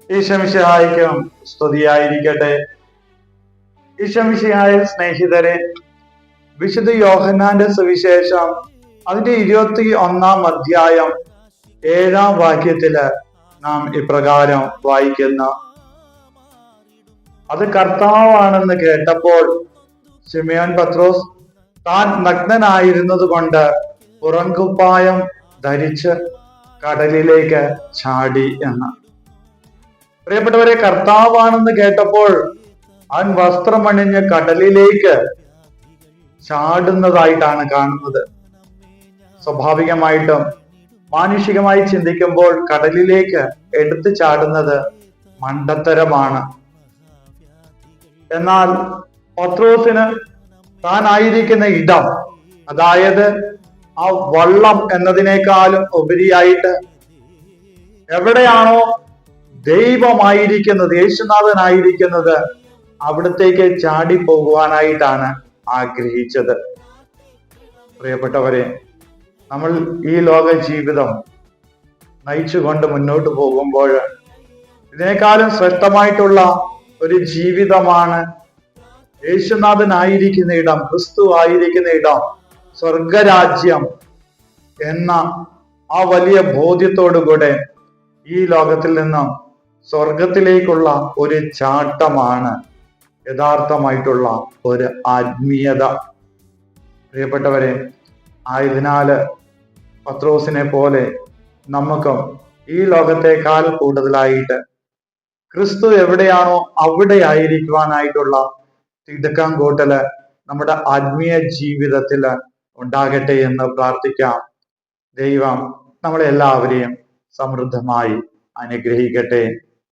ഈശോമിശിഹായ്ക്കും സ്തുതിയായിരിക്കട്ടെ. ഈശോമിശിഹായിൽ സ്നേഹിതരെ, വിശുദ്ധ യോഹന്നാന്റെ സുവിശേഷം അതിന്റെ 21 7 വാക്യത്തില് നാം ഇപ്രകാരം വായിക്കുന്നു: അത് കർത്താവാണെന്ന് കേട്ടപ്പോൾ ശിമയോൻ പത്രോസ് താൻ നഗ്നനായിരുന്നത് കൊണ്ട് പുറങ്കുപ്പായം ധരിച്ച് കടലിലേക്ക് ചാടി എന്ന്. പ്രിയപ്പെട്ടവരെ, കർത്താവാണെന്ന് കേട്ടപ്പോൾ അവൻ വസ്ത്രമണിഞ്ഞ് കടലിലേക്ക് ചാടുന്നതായിട്ടാണ് കാണുന്നത്. സ്വാഭാവികമായിട്ടും മാനുഷികമായി ചിന്തിക്കുമ്പോൾ കടലിലേക്ക് എടുത്തു ചാടുന്നത് മണ്ടത്തരമാണ്. എന്നാൽ പത്രോസിന് താൻ ആയിരിക്കുന്ന ഇടം, അതായത് ആ വള്ളം എന്നതിനേക്കാളും ഉപരിയായിട്ട് എവിടെയാണോ ദൈവമായിരിക്കുന്നത്, യേശുനാഥനായിരിക്കുന്നത്, അവിടത്തേക്ക് ചാടി പോകുവാനായിട്ടാണ് ആഗ്രഹിച്ചത്. പ്രിയപ്പെട്ടവരെ, നമ്മൾ ഈ ലോക ജീവിതം നയിച്ചുകൊണ്ട് മുന്നോട്ട് പോകുമ്പോൾ ഇതിനേക്കാളും ശ്രേഷ്ഠമായിട്ടുള്ള ഒരു ജീവിതമാണ് യേശുനാഥനായിരിക്കുന്ന ഇടം, ക്രിസ്തു ആയിരിക്കുന്ന ഇടം, സ്വർഗരാജ്യം എന്ന ആ വലിയ ബോധ്യത്തോടുകൂടെ ഈ ലോകത്തിൽ നിന്നും സ്വർഗത്തിലേക്കുള്ള ഒരു ചാട്ടമാണ് യഥാർത്ഥമായിട്ടുള്ള ഒരു ആത്മീയത. പ്രിയപ്പെട്ടവരെ, ആയതിനാല് പത്രോസിനെ പോലെ നമുക്കും ഈ ലോകത്തെക്കാൾ കൂടുതലായിട്ട് ക്രിസ്തു എവിടെയാണോ അവിടെ ആയിരിക്കുവാനായിട്ടുള്ള തിടുക്കം കൂട്ടല് നമ്മുടെ ആത്മീയ ജീവിതത്തിൽ ഉണ്ടാകട്ടെ എന്ന് പ്രാർത്ഥിക്കാം. ദൈവം നമ്മളെല്ലാവരെയും സമൃദ്ധമായി അനുഗ്രഹിക്കട്ടെ.